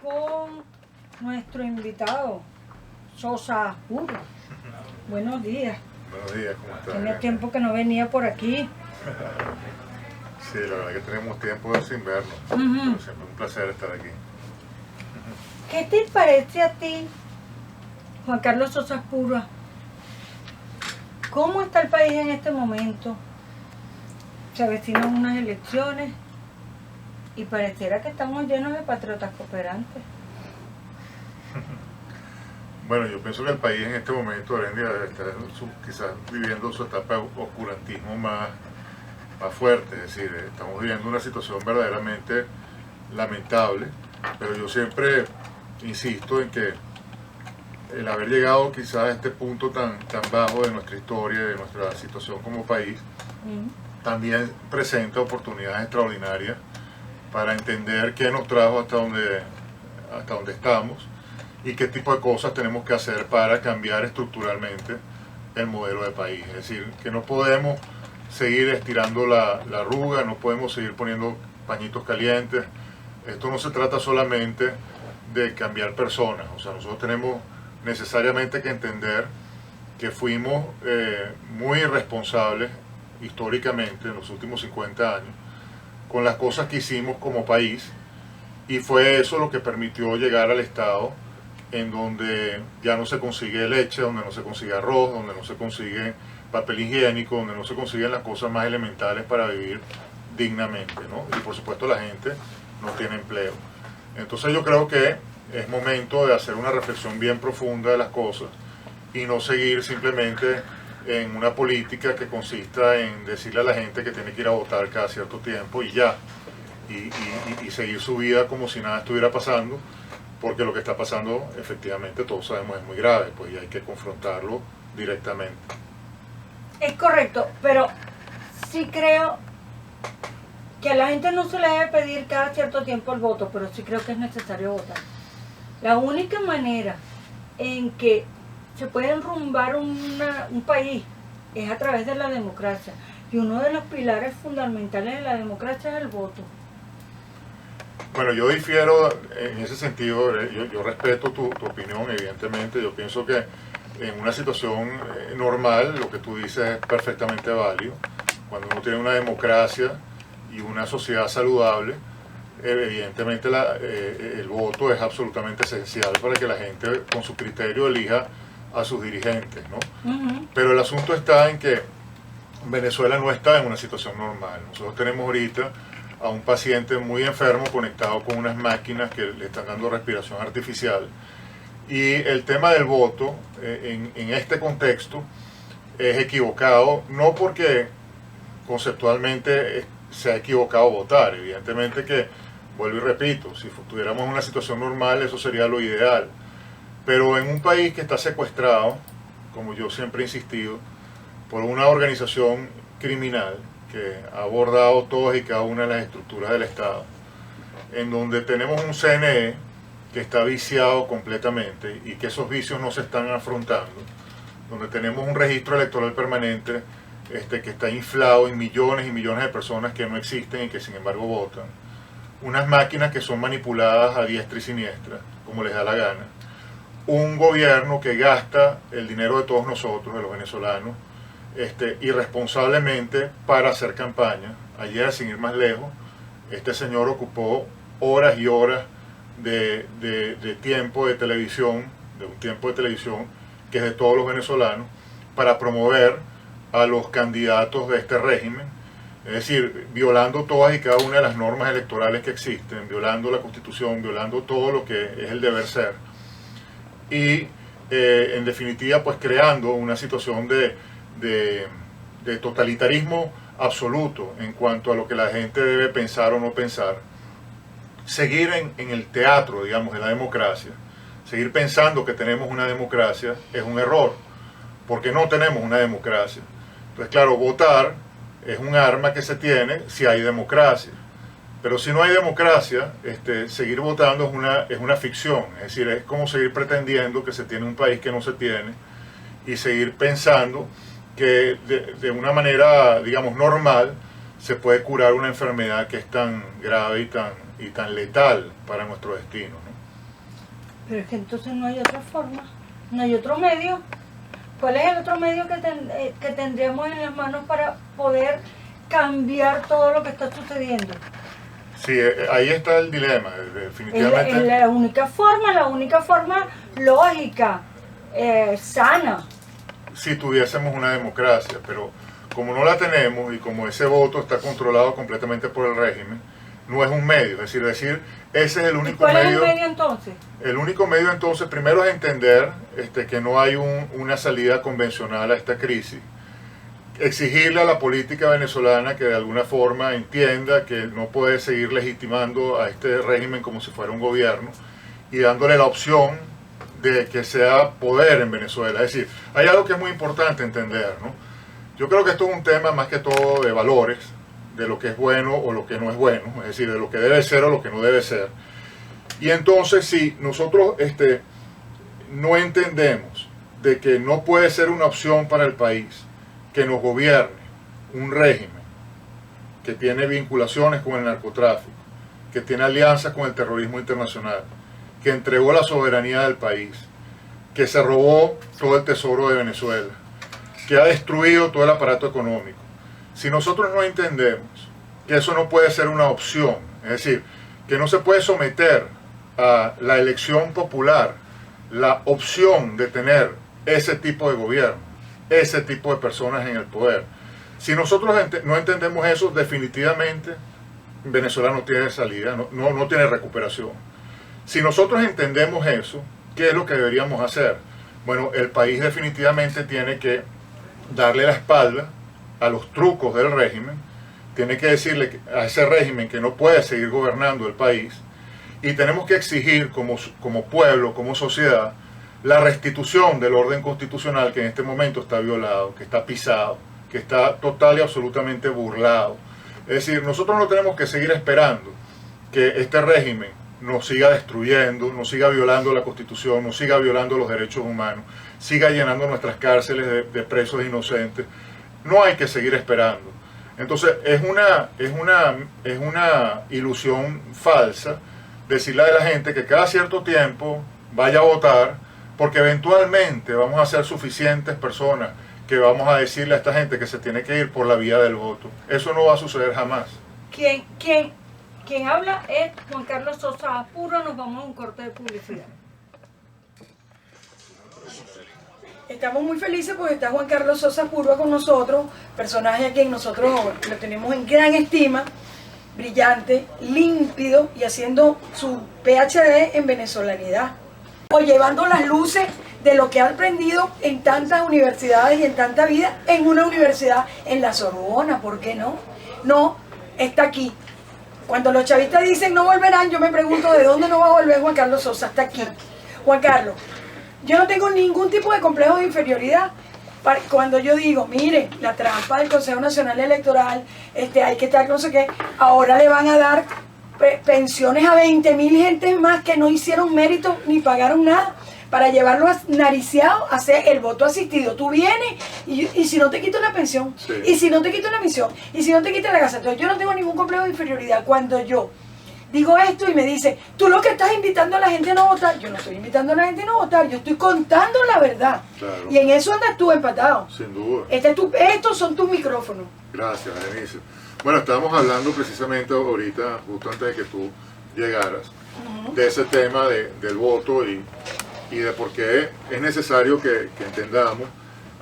Con nuestro invitado, Sosa Juro. Buenos días. Buenos días, ¿cómo estás? Tiene tiempo que no venía por aquí. Sí, la verdad que tenemos tiempo sin vernos. Pero siempre un placer estar aquí. ¿Qué te parece a ti, Juan Carlos Sosa Juro? ¿Cómo está el país en este momento? Se avecinan unas elecciones y pareciera que estamos llenos de patriotas cooperantes. Bueno, yo pienso que el país en este momento, Arendia, está quizás viviendo su etapa de oscurantismo más fuerte. Es decir, estamos viviendo una situación verdaderamente lamentable, pero yo siempre insisto en que el haber llegado quizás a este punto tan bajo de nuestra historia, de nuestra situación como país, también presenta oportunidades extraordinarias para entender qué nos trajo hasta donde estamos y qué tipo de cosas tenemos que hacer para cambiar estructuralmente el modelo de país. Es decir, que no podemos seguir estirando la arruga, no podemos seguir poniendo pañitos calientes. Esto no se trata solamente de cambiar personas, o sea, nosotros tenemos necesariamente que entender que fuimos muy irresponsables históricamente en los últimos 50 años con las cosas que hicimos como país, y fue eso lo que permitió llegar al estado en donde ya no se consigue leche, donde no se consigue arroz, donde no se consigue papel higiénico, donde no se consiguen las cosas más elementales para vivir dignamente, ¿no? Y por supuesto la gente no tiene empleo. Entonces yo creo que es momento de hacer una reflexión bien profunda de las cosas y no seguir simplemente en una política que consista en decirle a la gente que tiene que ir a votar cada cierto tiempo y ya, y seguir su vida como si nada estuviera pasando, porque lo que está pasando efectivamente todos sabemos es muy grave, pues, y hay que confrontarlo directamente. Es correcto, pero sí creo que a la gente no se le debe pedir cada cierto tiempo el voto, pero sí creo que es necesario votar. La única manera en que se puede enrumbar un país es a través de la democracia, y uno de los pilares fundamentales de la democracia es el voto. Bueno, yo difiero en ese sentido. Yo respeto tu opinión, evidentemente. Yo pienso que en una situación normal lo que tú dices es perfectamente válido. Cuando uno tiene una democracia y una sociedad saludable, evidentemente el voto es absolutamente esencial para que la gente con su criterio elija a sus dirigentes, ¿no? Pero el asunto está en que Venezuela no está en una situación normal. Nosotros tenemos ahorita a un paciente muy enfermo conectado con unas máquinas que le están dando respiración artificial, y el tema del voto en este contexto es equivocado, no porque conceptualmente se ha equivocado votar, evidentemente que, vuelvo y repito, si tuviéramos una situación normal eso sería lo ideal, pero en un país que está secuestrado, como yo siempre he insistido, por una organización criminal que ha abordado todas y cada una de las estructuras del Estado, en donde tenemos un CNE que está viciado completamente y que esos vicios no se están afrontando, donde tenemos un registro electoral permanente que está inflado en millones y millones de personas que no existen y que sin embargo votan, unas máquinas que son manipuladas a diestra y siniestra, como les da la gana, un gobierno que gasta el dinero de todos nosotros, de los venezolanos, irresponsablemente para hacer campaña. Ayer, sin ir más lejos, este señor ocupó horas y horas de tiempo de televisión, de un tiempo de televisión que es de todos los venezolanos, para promover a los candidatos de este régimen, es decir, violando todas y cada una de las normas electorales que existen, violando la Constitución, violando todo lo que es el deber ser, y en definitiva pues creando una situación de totalitarismo absoluto en cuanto a lo que la gente debe pensar o no pensar. Seguir en el teatro, digamos, de la democracia, seguir pensando que tenemos una democracia es un error, porque no tenemos una democracia. Entonces, claro, votar es un arma que se tiene si hay democracia. Pero si no hay democracia, seguir votando es una ficción, es decir, es como seguir pretendiendo que se tiene un país que no se tiene y seguir pensando que de una manera, digamos, normal se puede curar una enfermedad que es tan grave y tan letal para nuestro destino, ¿no? Pero es que entonces no hay otra forma, no hay otro medio. ¿Cuál es el otro medio que tendríamos en las manos para poder cambiar todo lo que está sucediendo? Sí, ahí está el dilema, definitivamente. Es la única forma lógica, sana. Si tuviésemos una democracia, pero como no la tenemos y como ese voto está controlado completamente por el régimen, no es un medio, es decir, ese es el único medio. ¿Cuál medio. es el medio entonces? El único medio entonces, primero es entender que no hay una salida convencional a esta crisis, exigirle a la política venezolana que de alguna forma entienda que no puede seguir legitimando a este régimen como si fuera un gobierno y dándole la opción de que sea poder en Venezuela. Es decir, hay algo que es muy importante entender, ¿no? Yo creo que esto es un tema más que todo de valores, de lo que es bueno o lo que no es bueno, es decir, de lo que debe ser o lo que no debe ser. Y entonces si nosotros no entendemos de que no puede ser una opción para el país que nos gobierne un régimen que tiene vinculaciones con el narcotráfico, que tiene alianzas con el terrorismo internacional, que entregó la soberanía del país, que se robó todo el tesoro de Venezuela, que ha destruido todo el aparato económico. Si nosotros no entendemos que eso no puede ser una opción, es decir, que no se puede someter a la elección popular la opción de tener ese tipo de gobierno, ese tipo de personas en el poder. Si nosotros no entendemos eso, definitivamente Venezuela no tiene salida, no tiene recuperación. Si nosotros entendemos eso, ¿qué es lo que deberíamos hacer? Bueno, el país definitivamente tiene que darle la espalda a los trucos del régimen, tiene que decirle a ese régimen que no puede seguir gobernando el país, y tenemos que exigir como pueblo, como sociedad, la restitución del orden constitucional que en este momento está violado, que está pisado, que está total y absolutamente burlado. Es decir, nosotros no tenemos que seguir esperando que este régimen nos siga destruyendo, nos siga violando la Constitución, nos siga violando los derechos humanos, siga llenando nuestras cárceles de presos inocentes. No hay que seguir esperando. Entonces es una ilusión falsa decirle a la gente que cada cierto tiempo vaya a votar, porque eventualmente vamos a ser suficientes personas que vamos a decirle a esta gente que se tiene que ir por la vía del voto. Eso no va a suceder jamás. Quien habla es Juan Carlos Sosa Apuro. Nos vamos a un corte de publicidad. Estamos muy felices porque está Juan Carlos Sosa Apuro con nosotros, personaje a quien nosotros lo tenemos en gran estima, brillante, límpido y haciendo su PhD en venezolanidad, o llevando las luces de lo que ha aprendido en tantas universidades y en tanta vida en una universidad en la Sorbona. ¿Por qué no? No, está aquí. Cuando los chavistas dicen no volverán, yo me pregunto de dónde no va a volver Juan Carlos Sosa. Está aquí. Juan Carlos, yo no tengo ningún tipo de complejo de inferioridad. Cuando yo digo, miren, la trampa del Consejo Nacional Electoral, hay que estar no sé qué, ahora le van a dar pensiones a 20.000 gentes más que no hicieron méritos ni pagaron nada para llevarlos nariciados a hacer el voto asistido. Tú vienes y si no te quito la pensión, sí, y si no te quito la misión, y si no te quito la casa. Entonces yo no tengo ningún complejo de inferioridad. Cuando yo digo esto y me dice, tú lo que estás invitando a la gente a no votar, yo no estoy invitando a la gente a no votar, yo estoy contando la verdad. Claro. Y en eso andas tú empatado. Sin duda. Estos son tus micrófonos. Gracias, Denise. Bueno, estábamos hablando precisamente ahorita, justo antes de que tú llegaras, de ese tema del voto y de por qué es necesario que entendamos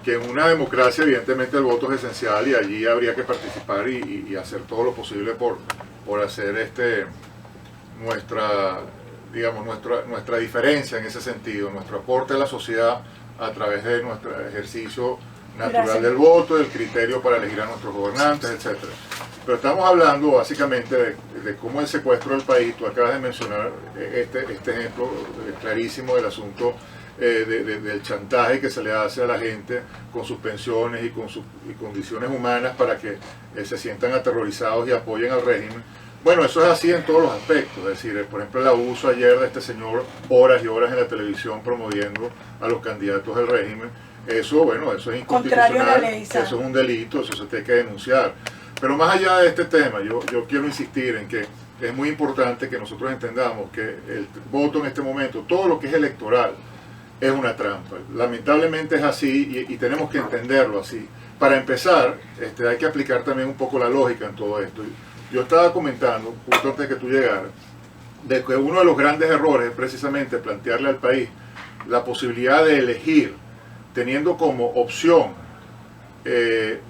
que en una democracia evidentemente el voto es esencial y allí habría que participar y hacer todo lo posible por hacer nuestra diferencia en ese sentido, nuestro aporte a la sociedad a través de nuestro ejercicio natural Gracias. del voto, del criterio para elegir a nuestros gobernantes, etc. Pero estamos hablando básicamente de cómo el secuestro del país, tú acabas de mencionar este ejemplo clarísimo del asunto del chantaje que se le hace a la gente con sus pensiones y con sus condiciones humanas para que se sientan aterrorizados y apoyen al régimen. Bueno, eso es así en todos los aspectos, es decir, por ejemplo, el abuso ayer de este señor, horas y horas en la televisión promoviendo a los candidatos del régimen, eso, bueno, eso es inconstitucional, contrario a la ley, eso es un delito, eso se tiene que denunciar. Pero más allá de este tema, yo quiero insistir en que es muy importante que nosotros entendamos que el voto en este momento, todo lo que es electoral, es una trampa. Lamentablemente es así y tenemos que entenderlo así. Para empezar, hay que aplicar también un poco la lógica en todo esto. Yo estaba comentando, justo antes de que tú llegaras, de que uno de los grandes errores es precisamente plantearle al país la posibilidad de elegir, teniendo como opción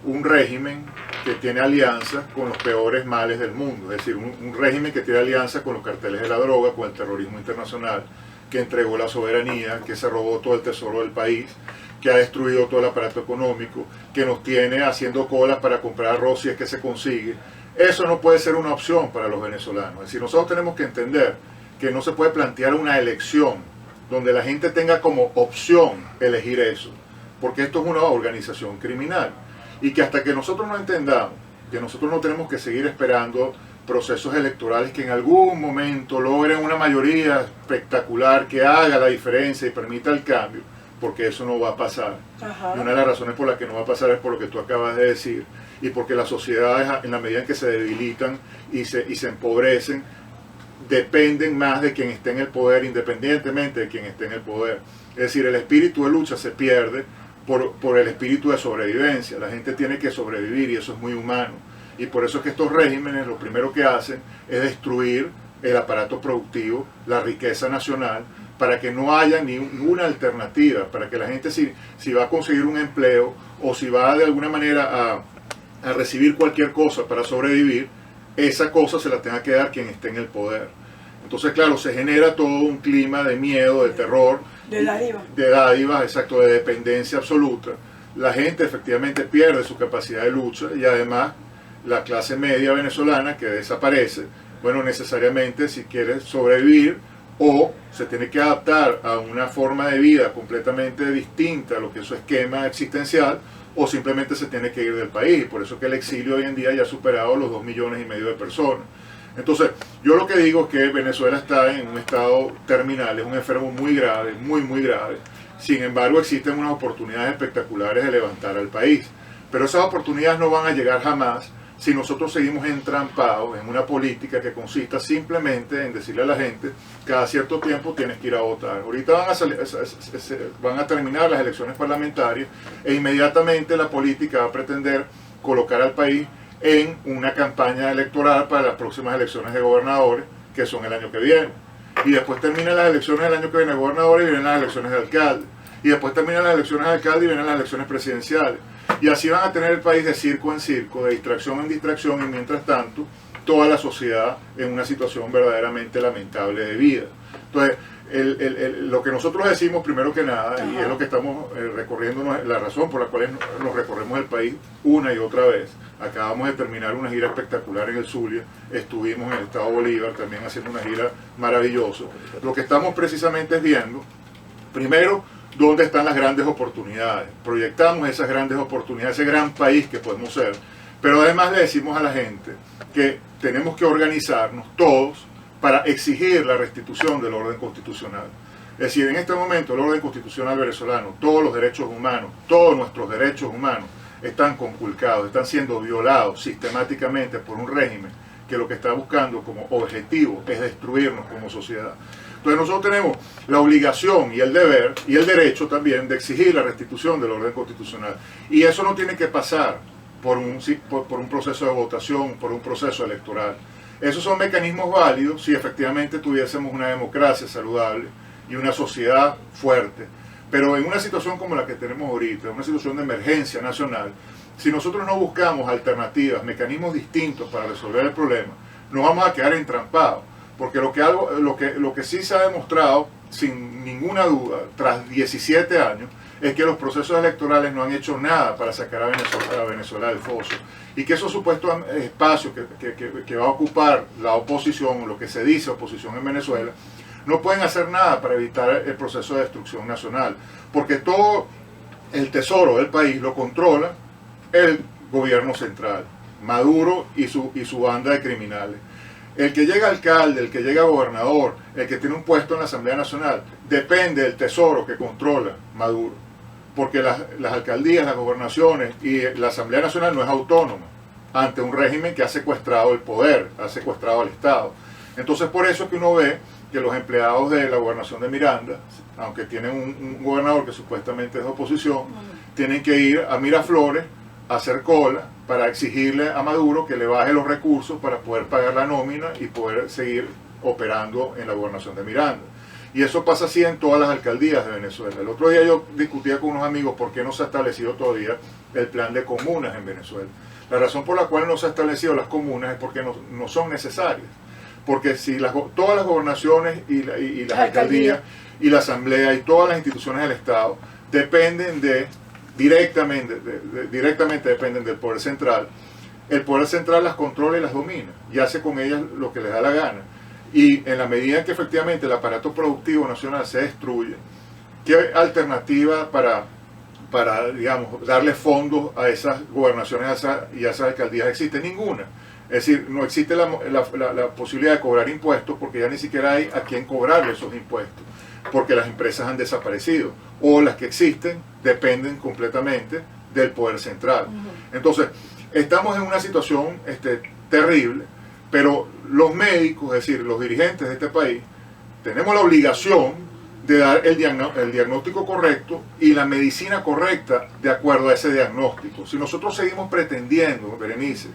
un régimen que tiene alianza con los peores males del mundo, es decir, un régimen que tiene alianza con los carteles de la droga, con el terrorismo internacional, que entregó la soberanía, que se robó todo el tesoro del país, que ha destruido todo el aparato económico, que nos tiene haciendo colas para comprar arroz si es que se consigue. Eso no puede ser una opción para los venezolanos. Es decir, nosotros tenemos que entender que no se puede plantear una elección donde la gente tenga como opción elegir eso, porque esto es una organización criminal. Y que hasta que nosotros no entendamos que nosotros no tenemos que seguir esperando procesos electorales que en algún momento logren una mayoría espectacular que haga la diferencia y permita el cambio, porque eso no va a pasar. Ajá. Y una de las razones por las que no va a pasar es por lo que tú acabas de decir, y porque las sociedades, en la medida en que se debilitan y se empobrecen, dependen más de quien esté en el poder, independientemente de quien esté en el poder. Es decir, el espíritu de lucha se pierde por el espíritu de sobrevivencia. La gente tiene que sobrevivir y eso es muy humano. Y por eso es que estos regímenes lo primero que hacen es destruir el aparato productivo, la riqueza nacional, para que no haya ninguna alternativa, para que la gente si va a conseguir un empleo o si va de alguna manera a recibir cualquier cosa para sobrevivir, esa cosa se la tenga que dar quien esté en el poder. Entonces, claro, se genera todo un clima de miedo, de terror, De dádivas. de dádivas, exacto, de dependencia absoluta. La gente efectivamente pierde su capacidad de lucha y además la clase media venezolana que desaparece, bueno, necesariamente si quiere sobrevivir o se tiene que adaptar a una forma de vida completamente distinta a lo que es su esquema existencial, o simplemente se tiene que ir del país. Por eso que el exilio hoy en día ya ha superado los 2,5 millones de personas. Entonces, yo lo que digo es que Venezuela está en un estado terminal, es un enfermo muy grave, muy grave. Sin embargo, existen unas oportunidades espectaculares de levantar al país. Pero esas oportunidades no van a llegar jamás si nosotros seguimos entrampados en una política que consista simplemente en decirle a la gente, cada cierto tiempo tienes que ir a votar. Ahorita van a terminar las elecciones parlamentarias e inmediatamente la política va a pretender colocar al país en una campaña electoral para las próximas elecciones de gobernadores, que son el año que viene. Y después terminan las elecciones del año que viene de gobernadores y vienen las elecciones de alcalde. Y después terminan las elecciones de alcalde y vienen las elecciones presidenciales. Y así van a tener el país de circo en circo, de distracción en distracción, y mientras tanto, toda la sociedad en una situación verdaderamente lamentable de vida. Entonces, lo que nosotros decimos, primero que nada, y es lo que estamos recorriendo, la razón por la cual nos recorremos el país una y otra vez. Acabamos de terminar una gira espectacular en el Zulia, estuvimos en el estado Bolívar también haciendo una gira maravillosa. Lo que estamos precisamente es viendo, primero, dónde están las grandes oportunidades. Proyectamos esas grandes oportunidades, ese gran país que podemos ser, pero además le decimos a la gente que tenemos que organizarnos todos para exigir la restitución del orden constitucional. Es decir, en este momento el orden constitucional venezolano, todos los derechos humanos, todos nuestros derechos humanos están conculcados, están siendo violados sistemáticamente por un régimen que lo que está buscando como objetivo es destruirnos como sociedad. Entonces nosotros tenemos la obligación y el deber y el derecho también de exigir la restitución del orden constitucional. Y eso no tiene que pasar por un proceso de votación, por un proceso electoral. Esos son mecanismos válidos si efectivamente tuviésemos una democracia saludable y una sociedad fuerte. Pero en una situación como la que tenemos ahorita, una situación de emergencia nacional, si nosotros no buscamos alternativas, mecanismos distintos para resolver el problema, nos vamos a quedar entrampados. Porque lo que sí se ha demostrado, sin ninguna duda, tras 17 años, es que los procesos electorales no han hecho nada para sacar a Venezuela del foso. Y que esos supuestos espacios que va a ocupar la oposición, lo que se dice oposición en Venezuela, no pueden hacer nada para evitar el proceso de destrucción nacional. Porque todo el tesoro del país lo controla el gobierno central, Maduro y su banda de criminales. el que llega alcalde, el que llega gobernador, el que tiene un puesto en la Asamblea Nacional, depende del tesoro que controla Maduro. Porque las alcaldías, las gobernaciones y la Asamblea Nacional no es autónoma ante un régimen que ha secuestrado el poder, ha secuestrado al Estado. Entonces por eso es que uno ve que los empleados de la gobernación de Miranda, aunque tienen un gobernador que supuestamente es de oposición, tienen que ir a Miraflores a hacer cola para exigirle a Maduro que le baje los recursos para poder pagar la nómina y poder seguir operando en la gobernación de Miranda. Y eso pasa así en todas las alcaldías de Venezuela. El otro día yo discutía con unos amigos por qué no se ha establecido todavía el plan de comunas en Venezuela. La razón por la cual no se ha establecido las comunas es porque no son necesarias. Porque si todas las gobernaciones y las alcaldías y la asamblea y todas las instituciones del Estado dependen directamente dependen del poder central, el poder central las controla y las domina y hace con ellas lo que les da la gana. Y en la medida en que efectivamente el aparato productivo nacional se destruye, ¿qué alternativa para digamos, darle fondos a esas gobernaciones y a esas alcaldías existe? Ninguna. Es decir, no existe la posibilidad de cobrar impuestos porque ya ni siquiera hay a quién cobrarle esos impuestos, porque las empresas han desaparecido o las que existen dependen completamente del poder central. Entonces, estamos en una situación terrible, pero los médicos, es decir, los dirigentes de este país, tenemos la obligación de dar el diagnóstico correcto y la medicina correcta de acuerdo a ese diagnóstico. Si nosotros seguimos pretendiendo, Berenice,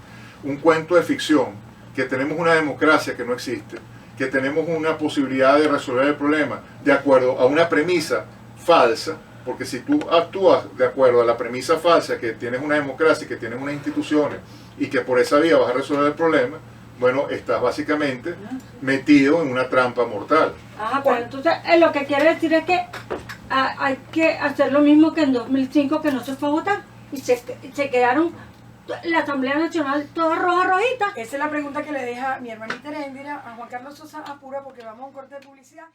un cuento de ficción, que tenemos una democracia que no existe, que tenemos una posibilidad de resolver el problema de acuerdo a una premisa falsa, porque si tú actúas de acuerdo a la premisa falsa, que tienes una democracia, que tienes unas instituciones y que por esa vía vas a resolver el problema, bueno, estás básicamente metido en una trampa mortal. Pero entonces lo que quiere decir es que hay que hacer lo mismo que en 2005, que no se fue a votar y se quedaron la Asamblea Nacional toda rojita. Esa es la pregunta que le deja mi hermanita Heréndira a Juan Carlos Sosa Apura, porque vamos a un corte de publicidad.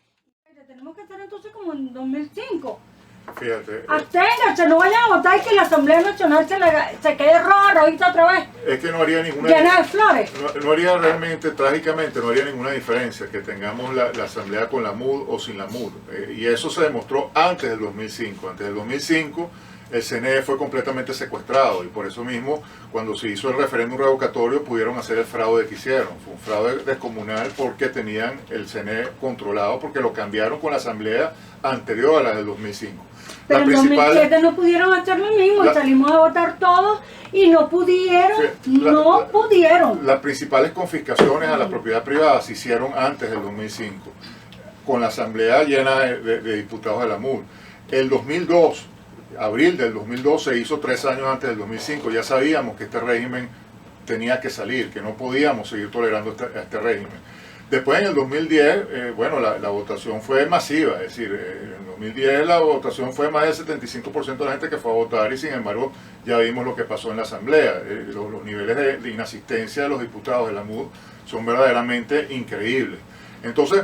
Tenemos que estar entonces como en 2005. Fíjate. Absténganse, no vayan a votar y que la Asamblea Nacional se quede rojita otra vez. Es que no haría ninguna... Llena de flores. No haría realmente, trágicamente, no haría ninguna diferencia que tengamos la Asamblea con la MUD o sin la MUD. Y eso se demostró antes del 2005. Antes del 2005... el CNE fue completamente secuestrado y por eso mismo cuando se hizo el referéndum revocatorio pudieron hacer el fraude que hicieron. Fue un fraude descomunal porque tenían el CNE controlado, porque lo cambiaron con la asamblea anterior a la del 2005. Pero en 2007 no pudieron hacer lo mismo y salimos a votar todos y no pudieron, pudieron. Las principales confiscaciones a la propiedad privada se hicieron antes del 2005, con la asamblea llena de diputados de la MUD. El 2002, abril del 2002 se hizo 3 años antes del 2005, ya sabíamos que este régimen tenía que salir, que no podíamos seguir tolerando este régimen. Después en el 2010, bueno, la votación fue masiva, es decir, en el 2010 la votación fue más del 75% de la gente que fue a votar y sin embargo ya vimos lo que pasó en la asamblea. Los niveles de inasistencia de los diputados de la MUD son verdaderamente increíbles. Entonces,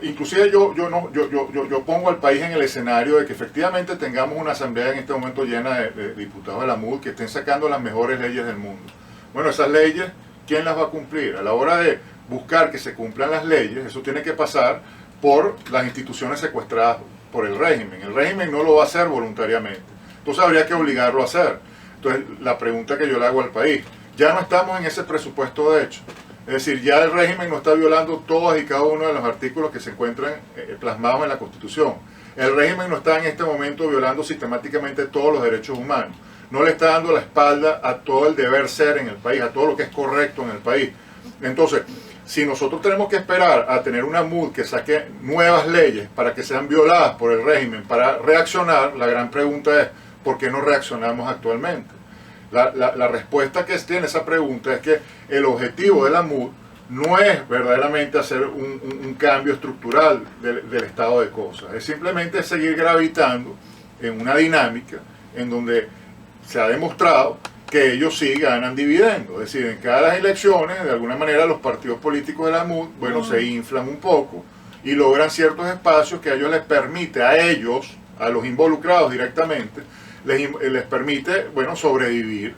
inclusive yo pongo al país en el escenario de que efectivamente tengamos una asamblea en este momento llena de diputados de la MUD que estén sacando las mejores leyes del mundo. Bueno, esas leyes, ¿quién las va a cumplir? A la hora de buscar que se cumplan las leyes, eso tiene que pasar por las instituciones secuestradas por el régimen. El régimen no lo va a hacer voluntariamente. Entonces habría que obligarlo a hacer. Entonces la pregunta que yo le hago al país, ya no estamos en ese presupuesto de hecho. Es decir, ya el régimen no está violando todos y cada uno de los artículos que se encuentran plasmados en la Constitución. El régimen no está en este momento violando sistemáticamente todos los derechos humanos. No le está dando la espalda a todo el deber ser en el país, a todo lo que es correcto en el país. Entonces, si nosotros tenemos que esperar a tener una MUD que saque nuevas leyes para que sean violadas por el régimen, para reaccionar, la gran pregunta es, ¿por qué no reaccionamos actualmente? La respuesta que tiene esa pregunta es que el objetivo de la MUD no es verdaderamente hacer un cambio estructural del estado de cosas, es simplemente seguir gravitando en una dinámica en donde se ha demostrado que ellos sí ganan dividendos, es decir, en cada elecciones, de alguna manera los partidos políticos de la MUD, bueno, se inflan un poco y logran ciertos espacios que a ellos les permite, a ellos, a los involucrados directamente, les permite, bueno, sobrevivir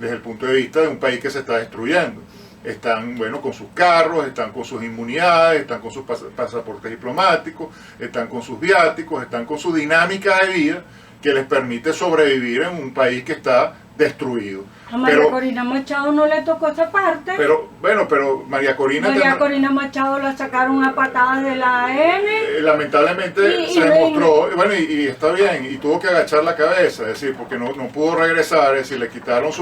desde el punto de vista de un país que se está destruyendo. están, bueno, con sus carros, están con sus inmunidades, están con sus pasaportes diplomáticos, están con sus viáticos, están con su dinámica de vida que les permite sobrevivir en un país que está destruido. A María Corina Machado no le tocó esa parte. Pero María Corina... Corina Machado la sacaron a patadas de la AN. Lamentablemente se demostró, bueno, y está bien, y tuvo que agachar la cabeza, es decir, porque no pudo regresar, es decir, le quitaron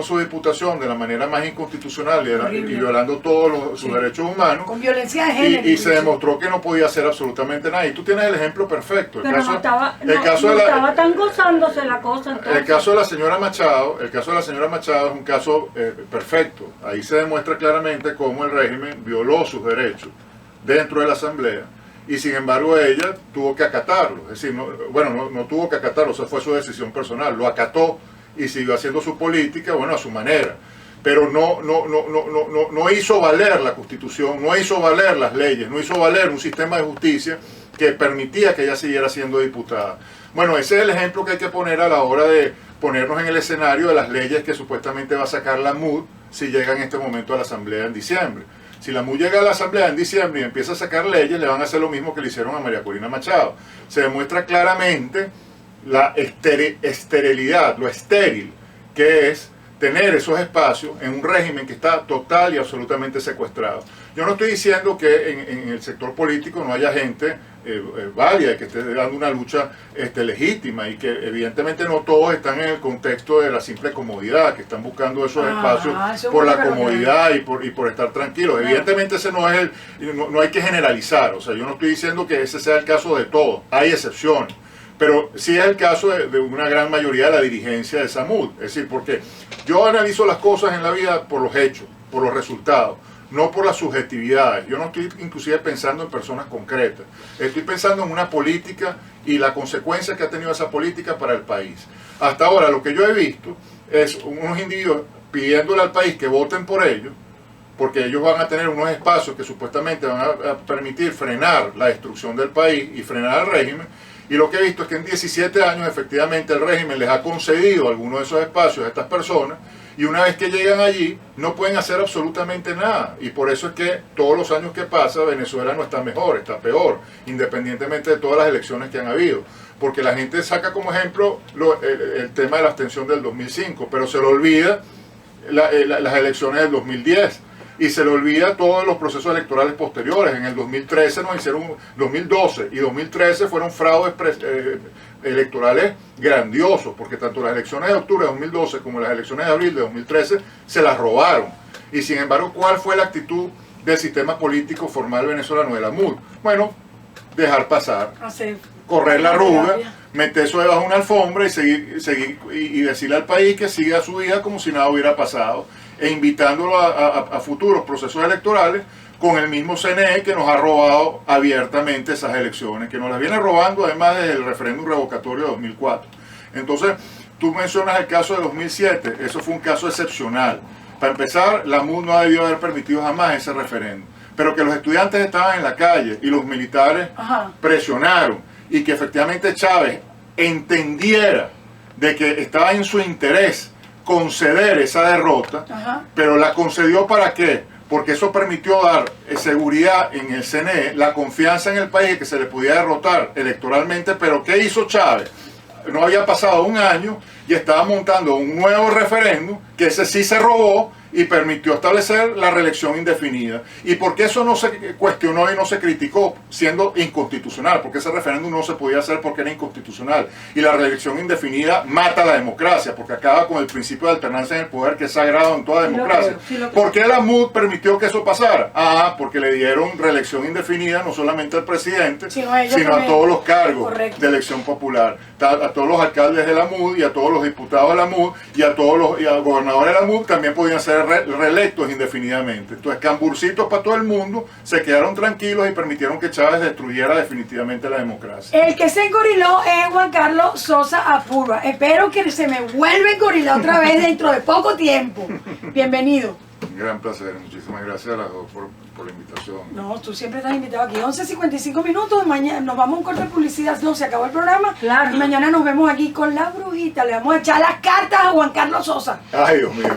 su diputación de la manera más inconstitucional y violando todos sus derechos humanos. Con violencia de género. Y se demostró que no podía hacer absolutamente nada. Y tú tienes el ejemplo perfecto. Pero no estaba tan gozándose la cosa. Entonces. El caso de la señora Machado es un caso perfecto. Ahí se demuestra claramente cómo el régimen violó sus derechos dentro de la Asamblea y sin embargo ella tuvo que acatarlo. Es decir, no tuvo que acatarlo, o sea, fue su decisión personal. Lo acató y siguió haciendo su política, bueno, a su manera. Pero no hizo valer la Constitución, no hizo valer las leyes, no hizo valer un sistema de justicia que permitía que ella siguiera siendo diputada. Bueno, ese es el ejemplo que hay que poner a la hora de ponernos en el escenario de las leyes que supuestamente va a sacar la MUD si llega en este momento a la Asamblea en diciembre. Si la MUD llega a la Asamblea en diciembre y empieza a sacar leyes, le van a hacer lo mismo que le hicieron a María Corina Machado. Se demuestra claramente la esterilidad, lo estéril que es tener esos espacios en un régimen que está total y absolutamente secuestrado. Yo no estoy diciendo que en el sector político no haya gente válida, que esté dando una lucha legítima y que evidentemente no todos están en el contexto de la simple comodidad, que están buscando esos espacios por la comodidad y por estar tranquilos. Evidentemente ese no es no hay que generalizar, o sea, yo no estoy diciendo que ese sea el caso de todos, hay excepciones. Pero sí es el caso de una gran mayoría de la dirigencia de esa MUD. Es decir, porque yo analizo las cosas en la vida por los hechos, por los resultados, no por las subjetividades. Yo no estoy inclusive pensando en personas concretas. Estoy pensando en una política y la consecuencia que ha tenido esa política para el país. Hasta ahora lo que yo he visto es unos individuos pidiéndole al país que voten por ellos, porque ellos van a tener unos espacios que supuestamente van a permitir frenar la destrucción del país y frenar el régimen. Y lo que he visto es que en 17 años efectivamente el régimen les ha concedido algunos de esos espacios a estas personas y una vez que llegan allí no pueden hacer absolutamente nada. Y por eso es que todos los años que pasa Venezuela no está mejor, está peor, independientemente de todas las elecciones que han habido. Porque la gente saca como ejemplo el tema de la abstención del 2005, pero se le olvida las elecciones del 2010. Y se le olvida todos los procesos electorales posteriores. En el 2013 nos hicieron, 2012 y 2013 fueron fraudes electorales grandiosos, porque tanto las elecciones de octubre de 2012 como las elecciones de abril de 2013 se las robaron. Y sin embargo, ¿cuál fue la actitud del sistema político formal venezolano de la MUD? Bueno, dejar pasar, correr la arruga, meter eso debajo de una alfombra y seguir y decirle al país que siga su vida como si nada hubiera pasado, e invitándolo a futuros procesos electorales con el mismo CNE que nos ha robado abiertamente esas elecciones, que nos las viene robando además desde el referéndum revocatorio de 2004. Entonces, tú mencionas el caso de 2007, eso fue un caso excepcional. Para empezar, la MUD no debió haber permitido jamás ese referéndum, pero que los estudiantes estaban en la calle y los militares presionaron y que efectivamente Chávez entendiera de que estaba en su interés conceder esa derrota, pero la concedió ¿para qué? Porque eso permitió dar seguridad en el CNE, la confianza en el país que se le podía derrotar electoralmente. Pero ¿qué hizo Chávez? No había pasado un año y estaba montando un nuevo referéndum que ese sí se robó y permitió establecer la reelección indefinida. ¿Y por qué eso no se cuestionó y no se criticó siendo inconstitucional? Porque ese referéndum no se podía hacer porque era inconstitucional. Y la reelección indefinida mata la democracia, porque acaba con el principio de alternancia en el poder, que es sagrado en toda democracia. ¿Por qué la MUD permitió que eso pasara? Porque le dieron reelección indefinida no solamente al presidente, sino a todos los cargos de elección popular. A todos los alcaldes de la MUD y a todos los diputados de la MUD y a todos los gobernadores de la MUD también podían ser reelectos indefinidamente. Entonces, camburcitos para todo el mundo, se quedaron tranquilos y permitieron que Chávez destruyera definitivamente la democracia. El que se engoriló es Juan Carlos Sosa Apurba. Espero que se me vuelva a engorilar otra vez dentro de poco tiempo. Bienvenido. Un gran placer, muchísimas gracias a las dos por la invitación. No, tú siempre estás invitado aquí. 11:55 minutos, mañana nos vamos a un corte de publicidad, no, se acabó el programa. Claro. Y mañana nos vemos aquí con la brujita, le vamos a echar las cartas a Juan Carlos Sosa. Ay, Dios mío.